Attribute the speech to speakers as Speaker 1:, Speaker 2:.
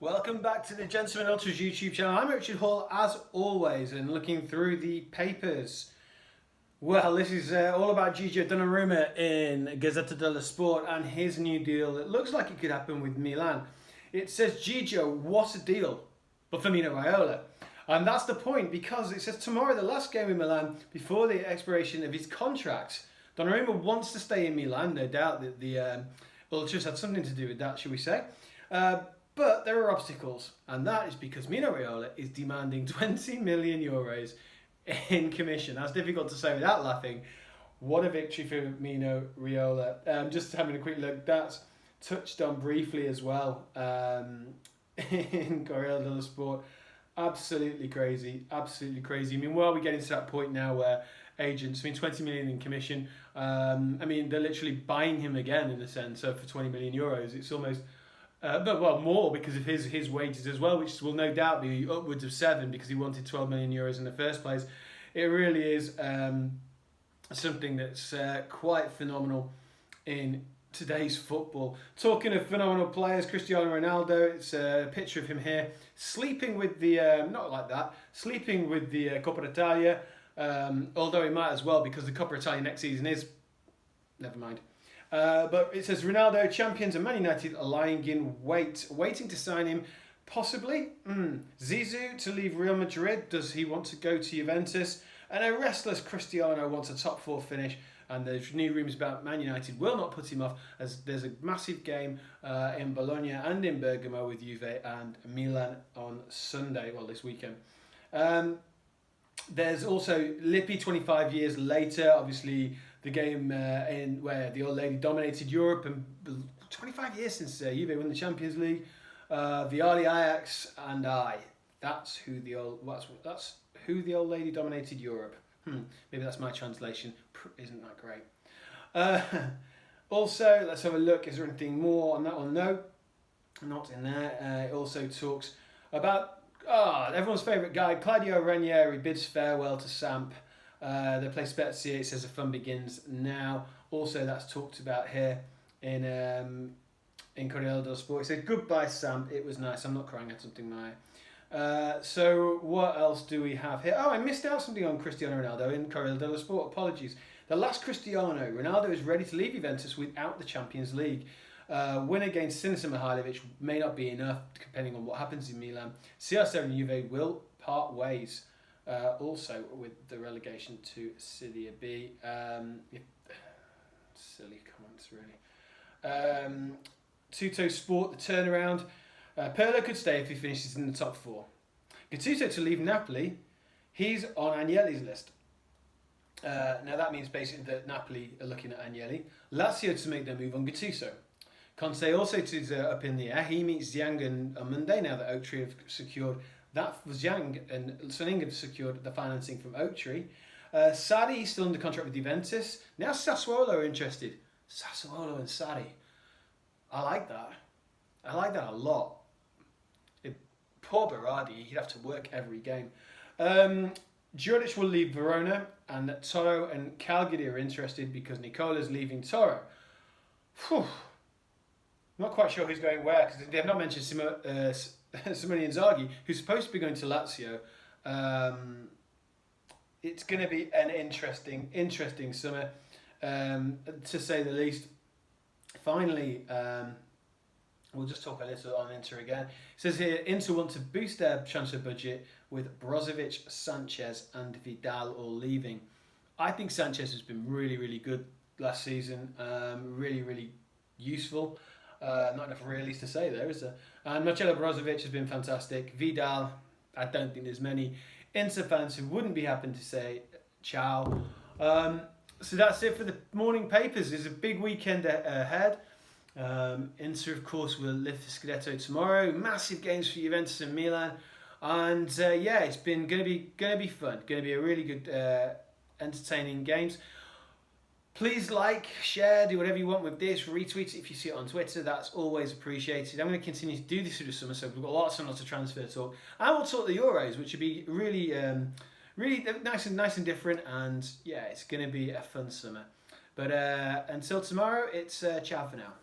Speaker 1: Welcome back to the Gentleman Ultras YouTube channel. I'm Richard Hall as always and looking through the papers. Well, this is all about Gigio Donnarumma in Gazzetta dello Sport and his new deal. It looks like it could happen with Milan. It says, Gigio, what a deal, but for Mino Raiola. And that's the point, because it says tomorrow, the last game in Milan before the expiration of his contract. Donnarumma wants to stay in Milan. No doubt that the Ultras had something to do with that, shall we say. But there are obstacles, and that is because Mino Raiola is demanding 20 million euros in commission. That's difficult to say without laughing. What a victory for Mino Raiola. Just having a quick look, that's touched on briefly as well in Corriere dello Sport. Absolutely crazy, absolutely crazy. I mean, where are we getting to that point now where agents, 20 million in commission, they're literally buying him again in a sense, so for 20 million euros. It's almost... but more because of his wages as well, which will no doubt be upwards of 7 because he wanted 12 million euros in the first place. It really is something that's quite phenomenal in today's football. Talking of phenomenal players, Cristiano Ronaldo, it's a picture of him here, sleeping with the, not like that, sleeping with the Coppa Italia, although he might as well because the Coppa Italia next season is, never mind. But it says Ronaldo, champions and Man United are lying in wait, waiting to sign him, possibly. Zizou to leave Real Madrid. Does he want to go to Juventus? And a restless Cristiano wants a top 4 finish. And there's new rumours about Man United will not put him off, as there's a massive game in Bologna and in Bergamo with Juve and Milan on Sunday, well, this weekend. There's also Lippi 25 years later, obviously the game in where the old lady dominated Europe, and 25 years since Juve won the Champions League. Vialli, Ajax, and I. That's who the old lady dominated Europe. Maybe that's my translation. Isn't that great? Also, let's have a look. Is there anything more on that one? No, not in there. It also talks about everyone's favourite guy, Claudio Ranieri, bids farewell to Samp. They play Spezia. It says the fun begins now. Also, that's talked about here in Corriere dello Sport. It said goodbye, Samp. It was nice. I'm not crying at something, Maya. So what else do we have here? Oh, I missed out something on Cristiano Ronaldo in Corriere dello Sport. Apologies. The last Cristiano, Ronaldo is ready to leave Juventus without the Champions League. Win against Sinisa Mihajlovic may not be enough, depending on what happens in Milan. CR7 and Juve will part ways. Also with the relegation to Serie B. Silly comments, really. Tutto Sport, the turnaround. Pirlo could stay if he finishes in the top 4. Gattuso to leave Napoli. He's on Agnelli's list. Now that means basically that Napoli are looking at Agnelli. Lazio to make their move on Gattuso. Conte also is up in the air. He meets Zhang on Monday now that Oaktree have secured that. Zhang and Suning have secured the financing from Oaktree. Sarri still under contract with Juventus. Now Sassuolo are interested. Sassuolo and Sarri. I like that. I like that a lot. Poor Berardi, he'd have to work every game. Juric will leave Verona, and Toro and Calgary are interested because Nicola's leaving Toro. Whew. Not quite sure who's going where, because they have not mentioned Simone Inzaghi, who's supposed to be going to Lazio. It's going to be an interesting summer, to say the least. Finally, we'll just talk a little on Inter again. It says here, Inter want to boost their transfer budget with Brozovic, Sanchez and Vidal all leaving. I think Sanchez has been really, really good last season. Really, really useful. Not enough reallys to say there, is there? And Marcelo Brozovic has been fantastic. Vidal, I don't think there's many Inter fans who wouldn't be happy to say ciao. So that's it for the morning papers. There's a big weekend ahead. Inter, of course, will lift the Scudetto tomorrow. Massive games for Juventus and Milan. And yeah, it's been going to be fun. Going to be a really good, entertaining games. Please like, share, do whatever you want with this. Retweet it if you see it on Twitter. That's always appreciated. I'm going to continue to do this through the summer, so we've got lots and lots of transfer talk. I will talk the Euros, which would be really, really nice and different. And yeah, it's going to be a fun summer. But until tomorrow, it's ciao for now.